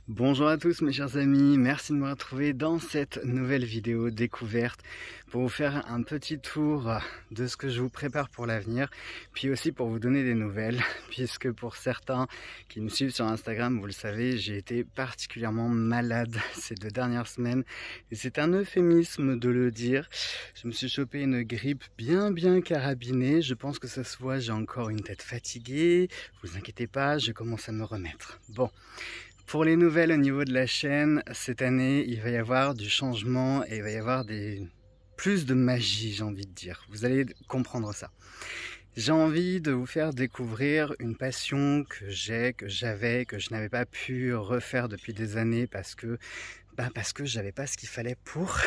Bonjour à tous mes chers amis, merci de me retrouver dans cette nouvelle vidéo découverte pour vous faire un petit tour de ce que je vous prépare pour l'avenir, puis aussi pour vous donner des nouvelles, puisque pour certains qui me suivent sur Instagram, vous le savez, j'ai été particulièrement malade ces 2 dernières semaines, et c'est un euphémisme de le dire. Je me suis chopé une grippe bien carabinée, je pense que ça se voit, j'ai encore une tête fatiguée, vous inquiétez pas, je commence à me remettre. Bon. Pour les nouvelles au niveau de la chaîne, cette année, il va y avoir du changement et il va y avoir plus de magie, j'ai envie de dire. Vous allez comprendre ça. J'ai envie de vous faire découvrir une passion que j'avais, que je n'avais pas pu refaire depuis des années parce que j'avais pas ce qu'il fallait pour.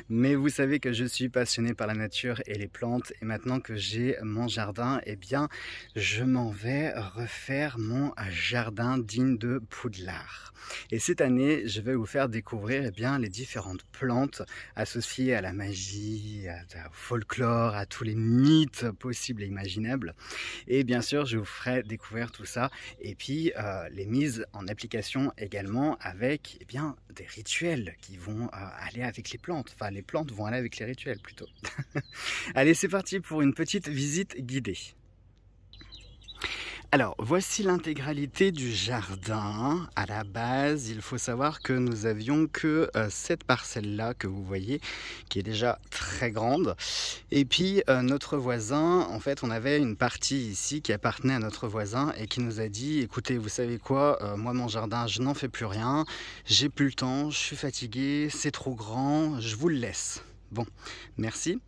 Mais vous savez que je suis passionné par la nature et les plantes, et maintenant que j'ai mon jardin, eh bien je m'en vais refaire mon jardin digne de Poudlard. Et cette année, je vais vous faire découvrir les différentes plantes associées à la magie, au folklore, à tous les mythes possibles et imaginables. Et bien sûr, je vous ferai découvrir tout ça, et puis les mises en application également avec des rituels qui vont aller avec les plantes. Enfin, les plantes vont aller avec les rituels plutôt. Allez, c'est parti pour une petite visite guidée. Alors, voici l'intégralité du jardin. À la base, il faut savoir que nous avions que cette parcelle-là que vous voyez, qui est déjà très grande. Et puis, notre voisin, en fait, on avait une partie ici qui appartenait à notre voisin et qui nous a dit, écoutez, vous savez quoi, moi, mon jardin, je n'en fais plus rien, j'ai plus le temps, je suis fatigué, c'est trop grand, je vous le laisse. Bon, merci,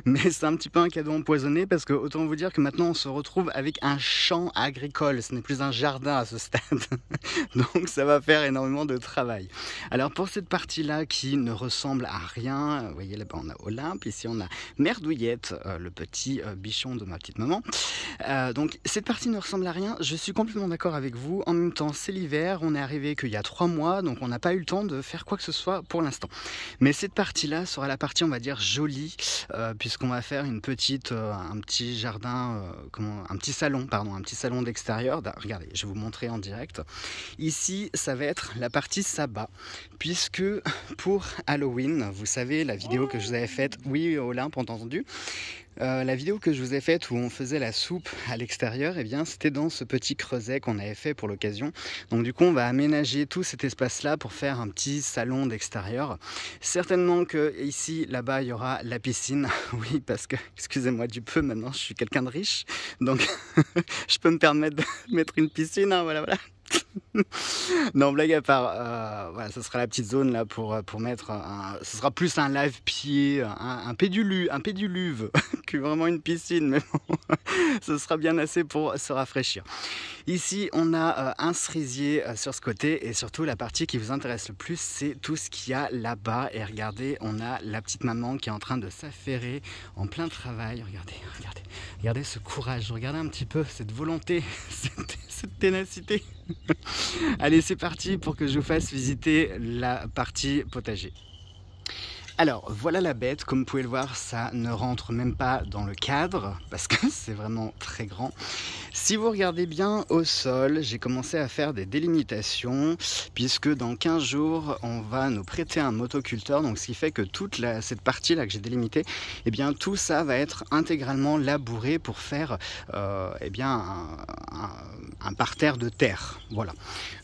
mais c'est un petit peu un cadeau empoisonné parce que autant vous dire que maintenant on se retrouve avec un champ agricole, ce n'est plus un jardin à ce stade, donc ça va faire énormément de travail. Alors pour cette partie-là qui ne ressemble à rien, vous voyez là-bas on a Olympe, ici on a Merdouillette, le petit bichon de ma petite maman, donc cette partie ne ressemble à rien, je suis complètement d'accord avec vous, en même temps c'est l'hiver, on est arrivé qu'il y a 3 mois, donc on n'a pas eu le temps de faire quoi que ce soit pour l'instant, mais cette partie-là sera la partie on va dire jolie puisqu'on va faire un petit jardin, un petit salon d'extérieur. Regardez, je vais vous montrer en direct. Ici ça va être la partie sabbat, puisque pour Halloween, vous savez la vidéo que je vous avais faite, oui Olympe, entendu, la vidéo que je vous ai faite où on faisait la soupe à l'extérieur, c'était dans ce petit creuset qu'on avait fait pour l'occasion. Donc du coup on va aménager tout cet espace là pour faire un petit salon d'extérieur. Certainement que ici, là-bas, il y aura la piscine. Oui, parce que, excusez-moi du peu, maintenant je suis quelqu'un de riche, donc je peux me permettre de mettre une piscine, hein, voilà. Non, blague à part, voilà, ça sera la petite zone là pour mettre ce sera plus un lave-pied, un pédiluve que vraiment une piscine, mais bon, ce sera bien assez pour se rafraîchir. Ici on a un cerisier sur ce côté, et surtout la partie qui vous intéresse le plus, c'est tout ce qu'il y a là-bas. Et regardez, on a la petite maman qui est en train de s'affairer en plein travail. Regardez ce courage, regardez un petit peu cette volonté, cette ténacité. Allez, c'est parti pour que je vous fasse visiter la partie potager. Alors voilà la bête, comme vous pouvez le voir, ça ne rentre même pas dans le cadre parce que c'est vraiment très grand. Si vous regardez bien au sol, j'ai commencé à faire des délimitations puisque dans 15 jours on va nous prêter un motoculteur, donc ce qui fait que toute cette partie là que j'ai délimitée, tout ça va être intégralement labouré pour faire un parterre de terre. Voilà.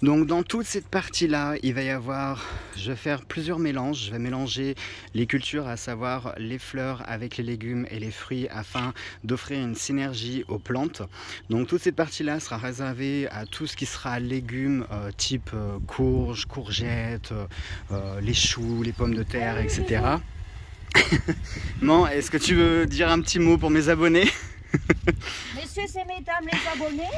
Donc dans toute cette partie là, il va y avoir, je vais faire plusieurs mélanges, je vais mélanger les cultures, à savoir les fleurs avec les légumes et les fruits, afin d'offrir une synergie aux plantes. Donc toute cette partie là sera réservée à tout ce qui sera légumes type courges, courgettes, les choux, les pommes de terre, etc. Bon, est-ce que tu veux dire un petit mot pour mes abonnés? Messieurs et mesdames les abonnés,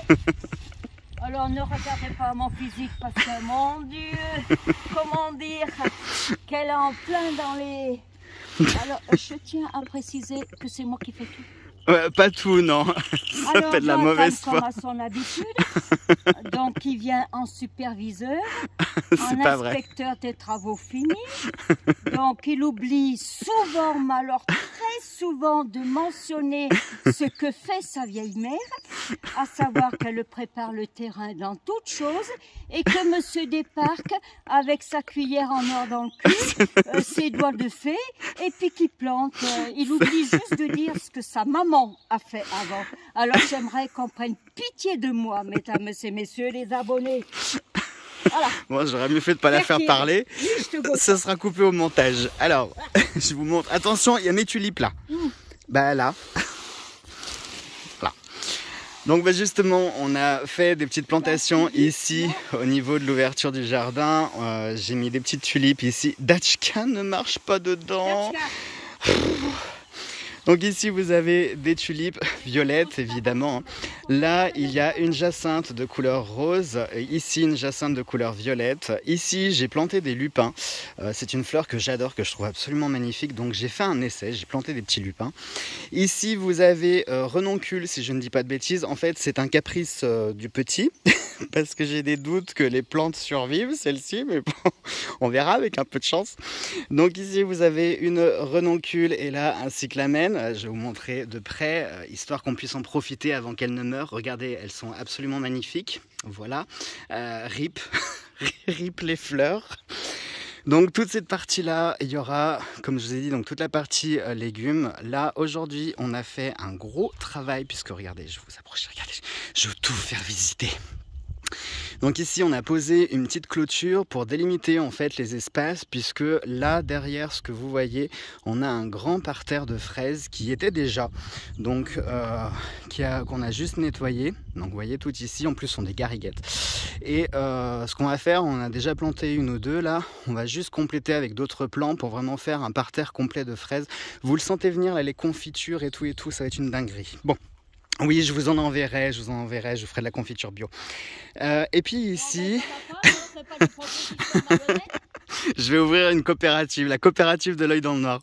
Alors ne regardez pas mon physique parce que mon Dieu, comment dire, qu'elle est en plein dans les... Alors je tiens à préciser que c'est moi qui fais tout. Ouais, pas tout, non. Ça Alors fait de la mauvaise comme foi. à son habitude, donc il vient en superviseur, C'est en pas vrai. inspecteur des travaux finis, donc il oublie souvent, mais alors très souvent, de mentionner ce que fait sa vieille mère, à savoir qu'elle prépare le terrain dans toutes choses et que Monsieur débarque avec sa cuillère en or dans le cul, ses doigts de fée, et puis qu'il plante. Il oublie juste de dire ce que sa maman a fait avant. Alors j'aimerais qu'on prenne pitié de moi, mesdames et messieurs les abonnés. Voilà. Bon, j'aurais mieux fait de pas la faire parler. Oui, je te gosse. Ça sera coupé au montage. Alors, je vous montre. Attention, il y a mes tulipes là. Bah là. Là. Donc bah, justement, on a fait des petites plantations ici au niveau de l'ouverture du jardin. J'ai mis des petites tulipes ici. Dachka ne marche pas dedans. Donc ici vous avez des tulipes violettes évidemment. Là il y a une jacinthe de couleur rose, et ici une jacinthe de couleur violette. Ici j'ai planté des lupins, c'est une fleur que j'adore, que je trouve absolument magnifique, donc j'ai fait un essai, j'ai planté des petits lupins. Ici vous avez renoncule, si je ne dis pas de bêtises, en fait c'est un caprice du petit, parce que j'ai des doutes que les plantes survivent, celle-ci, mais bon, on verra avec un peu de chance. Donc ici vous avez une renoncule et là un cyclamen. Je vais vous montrer de près, histoire qu'on puisse en profiter avant qu'elles ne meurent. Regardez, elles sont absolument magnifiques. Voilà, rip, rip les fleurs. Donc toute cette partie-là, il y aura, comme je vous ai dit, donc toute la partie légumes. Là, aujourd'hui, on a fait un gros travail, puisque regardez, je vous approche, regardez, je veux tout faire visiter. Donc ici on a posé une petite clôture pour délimiter en fait les espaces, puisque là derrière ce que vous voyez on a un grand parterre de fraises qui était déjà, donc qu'on a juste nettoyé. Donc vous voyez tout ici, en plus sont des gariguettes. Et ce qu'on va faire, on a déjà planté une ou deux là, on va juste compléter avec d'autres plants pour vraiment faire un parterre complet de fraises. Vous le sentez venir là, les confitures et tout, ça va être une dinguerie. Bon. Oui, je vous en enverrai, je vous ferai de la confiture bio. Et puis ici, je vais ouvrir une coopérative, la coopérative de l'œil dans le noir.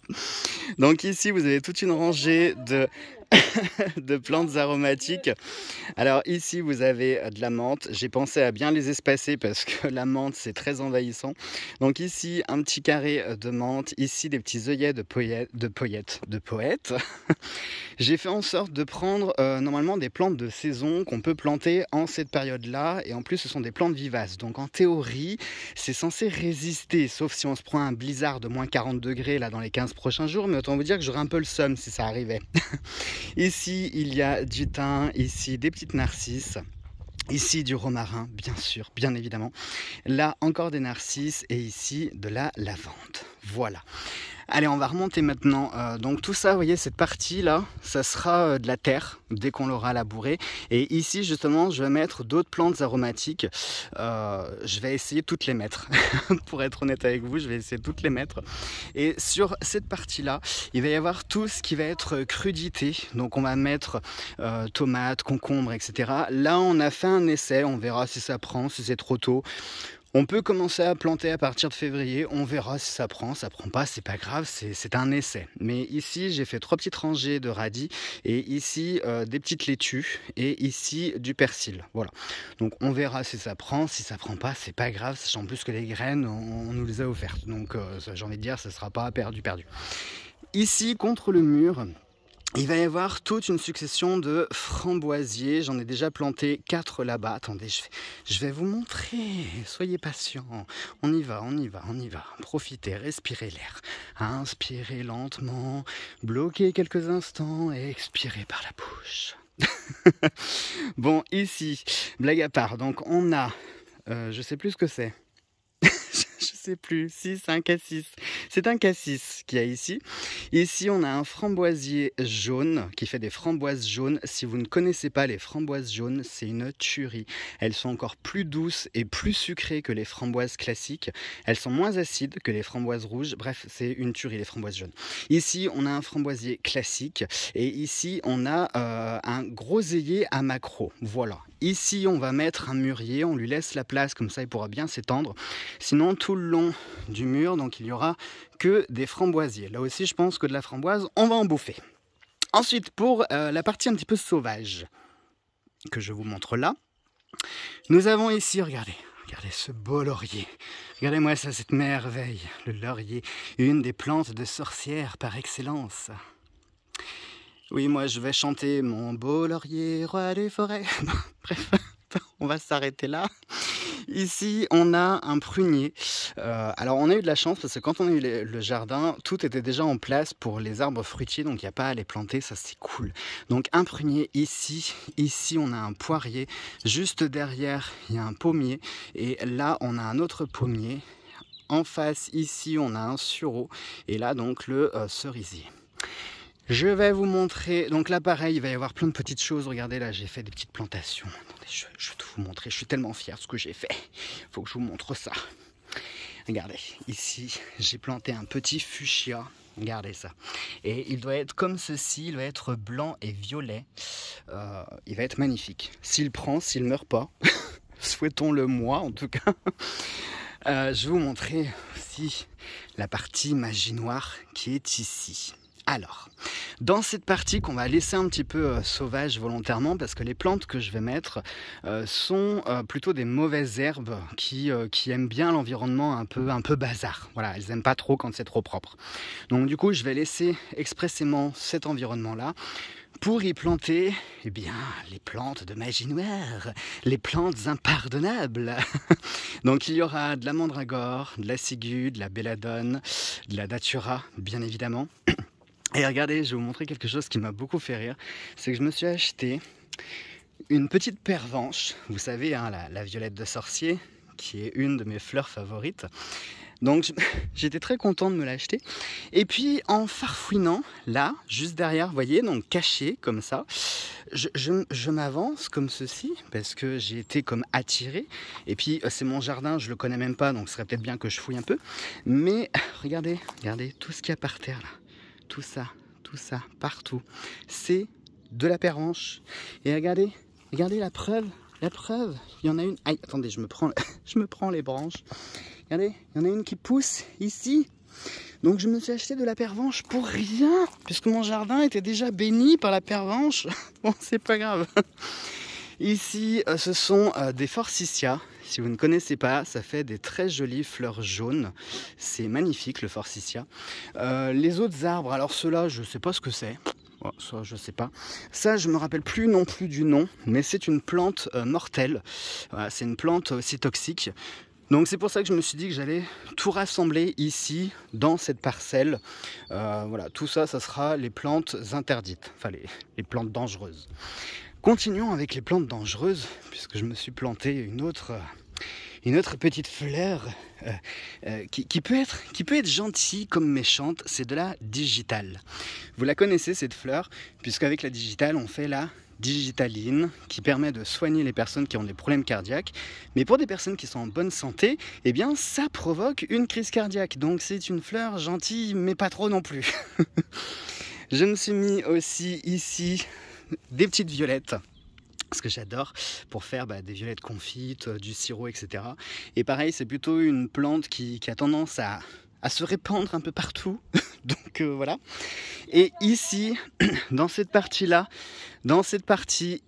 Donc ici, vous avez toute une rangée de plantes aromatiques. Alors ici, vous avez de la menthe. J'ai pensé à bien les espacer parce que la menthe, c'est très envahissant. Donc ici, un petit carré de menthe. Ici, des petits œillets de poète. J'ai fait en sorte de prendre normalement des plantes de saison qu'on peut planter en cette période-là. Et en plus, ce sont des plantes vivaces. Donc en théorie, c'est censé résister, sauf si on se prend un blizzard de moins 40 degrés là, dans les 15 prochains jours. Mais autant vous dire que j'aurais un peu le seum si ça arrivait. Ici, il y a du thym, ici des petites narcisses. Ici du romarin, bien sûr, bien évidemment. Là, encore des narcisses et ici de la lavande. Voilà. Allez, on va remonter maintenant. Donc tout ça, vous voyez, cette partie-là, ça sera de la terre dès qu'on l'aura labourée. Et ici, justement, je vais mettre d'autres plantes aromatiques. Je vais essayer de toutes les mettre. Pour être honnête avec vous, je vais essayer de toutes les mettre. Et sur cette partie-là, il va y avoir tout ce qui va être crudité. Donc on va mettre tomates, concombres, etc. Là, on a fait un essai. On verra si ça prend, si c'est trop tôt. On peut commencer à planter à partir de février, on verra si ça prend pas, c'est pas grave, c'est un essai. Mais ici, j'ai fait 3 petites rangées de radis et ici des petites laitues et ici du persil. Voilà. Donc on verra si ça prend pas, c'est pas grave, sachant plus que les graines, on nous les a offertes. Donc j'ai envie de dire, ça sera pas perdu. Ici, contre le mur, il va y avoir toute une succession de framboisiers. J'en ai déjà planté 4 là-bas. Attendez, je vais vous montrer. Soyez patients. On y va. Profitez, respirez l'air. Inspirez lentement, bloquez quelques instants et expirez par la bouche. Bon, ici, blague à part. Donc on a, je sais plus ce que c'est. Je sais plus, 6, 5 à 6. C'est un cassis qu'il y a ici. Ici, on a un framboisier jaune qui fait des framboises jaunes. Si vous ne connaissez pas les framboises jaunes, c'est une tuerie. Elles sont encore plus douces et plus sucrées que les framboises classiques. Elles sont moins acides que les framboises rouges. Bref, c'est une tuerie, les framboises jaunes. Ici, on a un framboisier classique et ici, on a un groseillier à maquereau. Voilà. Ici, on va mettre un mûrier, on lui laisse la place, comme ça il pourra bien s'étendre. Sinon, tout le long du mur, donc il n'y aura que des framboisiers. Là aussi, je pense que de la framboise, on va en bouffer. Ensuite, pour la partie un petit peu sauvage, que je vous montre là, nous avons ici, regardez ce beau laurier. Regardez-moi ça, cette merveille, le laurier, une des plantes de sorcière par excellence. Oui, moi je vais chanter mon beau laurier, roi des forêts. Bref, on va s'arrêter là. Ici, on a un prunier. Alors, on a eu de la chance parce que quand on a eu le jardin, tout était déjà en place pour les arbres fruitiers, donc il n'y a pas à les planter, ça c'est cool. Donc, un prunier ici. Ici, on a un poirier. Juste derrière, il y a un pommier. Et là, on a un autre pommier. En face, ici, on a un sureau. Et là, donc, le cerisier. Je vais vous montrer, donc là pareil, il va y avoir plein de petites choses. Regardez là, j'ai fait des petites plantations. Attendez, je vais tout vous montrer, je suis tellement fier de ce que j'ai fait. Il faut que je vous montre ça. Regardez, ici, j'ai planté un petit fuchsia. Regardez ça. Et il doit être comme ceci, il doit être blanc et violet. Il va être magnifique. S'il prend, s'il ne meurt pas, souhaitons-le moi en tout cas. Je vais vous montrer aussi la partie magie noire qui est ici. Alors, dans cette partie qu'on va laisser un petit peu sauvage volontairement, parce que les plantes que je vais mettre sont plutôt des mauvaises herbes qui aiment bien l'environnement un peu bazar. Voilà, elles n'aiment pas trop quand c'est trop propre. Donc du coup, je vais laisser expressément cet environnement-là pour y planter les plantes de magie noire, les plantes impardonnables. Donc il y aura de la mandragore, de la ciguë, de la belladone, de la datura, bien évidemment. Et regardez, je vais vous montrer quelque chose qui m'a beaucoup fait rire. C'est que je me suis acheté une petite pervenche. Vous savez, hein, la violette de sorcier, qui est une de mes fleurs favorites. Donc j'étais très content de me l'acheter. Et puis en farfouinant, là, juste derrière, vous voyez, donc caché comme ça, je m'avance comme ceci, parce que j'ai été comme attiré. Et puis c'est mon jardin, je le connais même pas, donc ce serait peut-être bien que je fouille un peu. Mais regardez tout ce qu'il y a par terre là. Tout ça, partout, c'est de la pervenche. Et regardez la preuve, il y en a une. Aïe, attendez, je me prends les branches. Regardez, il y en a une qui pousse ici. Donc je me suis acheté de la pervenche pour rien, puisque mon jardin était déjà béni par la pervenche. Bon, c'est pas grave. Ici, ce sont des forsythias. Si vous ne connaissez pas, ça fait des très jolies fleurs jaunes. C'est magnifique le forsythia. Les autres arbres, alors ceux-là, je ne sais pas ce que c'est. Oh, ça, je ne sais pas. Ça, je ne me rappelle plus non plus du nom, mais c'est une plante mortelle. Voilà, c'est une plante aussi toxique. Donc c'est pour ça que je me suis dit que j'allais tout rassembler ici, dans cette parcelle. Voilà, tout ça, ça sera les plantes interdites, enfin les plantes dangereuses. Continuons avec les plantes dangereuses, puisque je me suis planté une autre petite fleur qui peut être gentille comme méchante, c'est de la digitale. Vous la connaissez cette fleur, puisqu'avec la digitale, on fait la digitaline, qui permet de soigner les personnes qui ont des problèmes cardiaques. Mais pour des personnes qui sont en bonne santé, eh bien ça provoque une crise cardiaque. Donc c'est une fleur gentille, mais pas trop non plus. Je me suis mis aussi ici des petites violettes, ce que j'adore, pour faire des violettes confites, du sirop, etc. Et pareil, c'est plutôt une plante qui a tendance à se répandre un peu partout. Donc voilà. Et ici, dans cette partie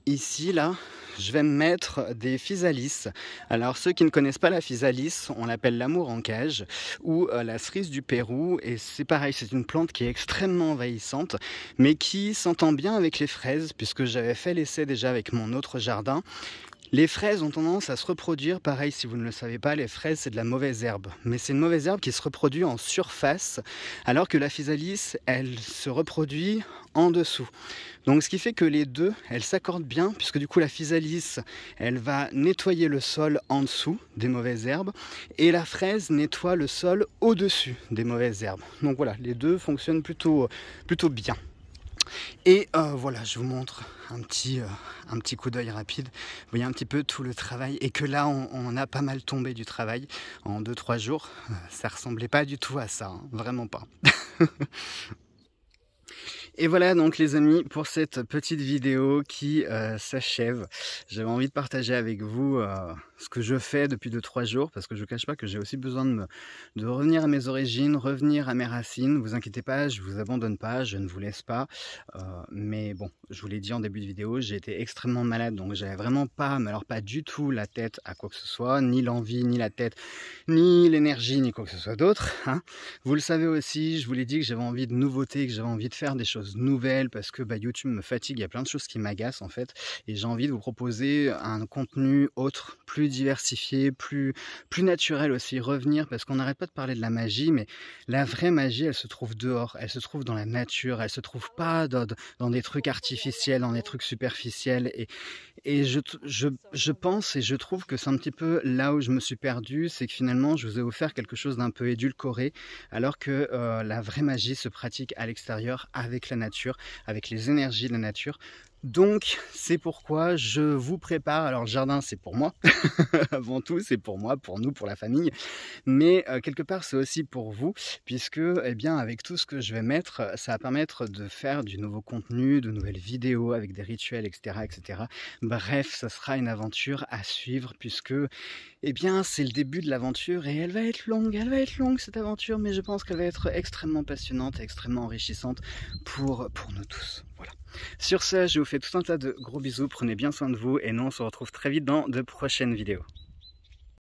ici, là, je vais mettre des physalis. Alors ceux qui ne connaissent pas la physalis, on l'appelle l'amour en cage ou la cerise du Pérou. Et c'est pareil, c'est une plante qui est extrêmement envahissante, mais qui s'entend bien avec les fraises, puisque j'avais fait l'essai déjà avec mon autre jardin. Les fraises ont tendance à se reproduire, pareil si vous ne le savez pas, les fraises c'est de la mauvaise herbe. Mais c'est une mauvaise herbe qui se reproduit en surface, alors que la physalis, elle se reproduit en dessous. Donc ce qui fait que les deux, elles s'accordent bien, puisque du coup la physalis, elle va nettoyer le sol en dessous des mauvaises herbes, et la fraise nettoie le sol au-dessus des mauvaises herbes. Donc voilà, les deux fonctionnent plutôt bien. Et voilà, je vous montre un petit coup d'œil rapide. Vous voyez un petit peu tout le travail, et que là on a pas mal tombé du travail en 2-3 jours. Ça ressemblait pas du tout à ça, hein, vraiment pas. Et voilà donc les amis pour cette petite vidéo qui s'achève. J'avais envie de partager avec vous ce que je fais depuis 2-3 jours, parce que je ne cache pas que j'ai aussi besoin de revenir à mes origines, revenir à mes racines. Vous inquiétez pas, je vous abandonne pas, je ne vous laisse pas. Mais bon, je vous l'ai dit en début de vidéo, j'ai été extrêmement malade, donc j'avais vraiment pas, mais alors pas du tout la tête à quoi que ce soit, ni l'envie, ni la tête, ni l'énergie, ni quoi que ce soit d'autre, hein. Vous le savez aussi, je vous l'ai dit que j'avais envie de nouveautés, que j'avais envie de faire des choses nouvelles, parce que YouTube me fatigue, il y a plein de choses qui m'agacent en fait, et j'ai envie de vous proposer un contenu autre, plus diversifié, plus naturel aussi, revenir, parce qu'on n'arrête pas de parler de la magie, mais la vraie magie, elle se trouve dehors, elle se trouve dans la nature, elle se trouve pas dans des trucs artificiels, dans des trucs superficiels, et je pense et je trouve que c'est un petit peu là où je me suis perdu, c'est que finalement je vous ai offert quelque chose d'un peu édulcoré, alors que la vraie magie se pratique à l'extérieur, avec la nature, avec les énergies de la nature. Donc c'est pourquoi je vous prépare, alors le jardin c'est pour moi, avant tout c'est pour moi, pour nous, pour la famille, mais quelque part c'est aussi pour vous, puisque eh bien, avec tout ce que je vais mettre, ça va permettre de faire du nouveau contenu, de nouvelles vidéos avec des rituels, etc. etc. Bref, ça sera une aventure à suivre, puisque eh bien, c'est le début de l'aventure, et elle va être longue cette aventure, mais je pense qu'elle va être extrêmement passionnante et extrêmement enrichissante pour nous tous. Voilà. Sur ce, je vous fais tout un tas de gros bisous, prenez bien soin de vous, et nous on se retrouve très vite dans de prochaines vidéos.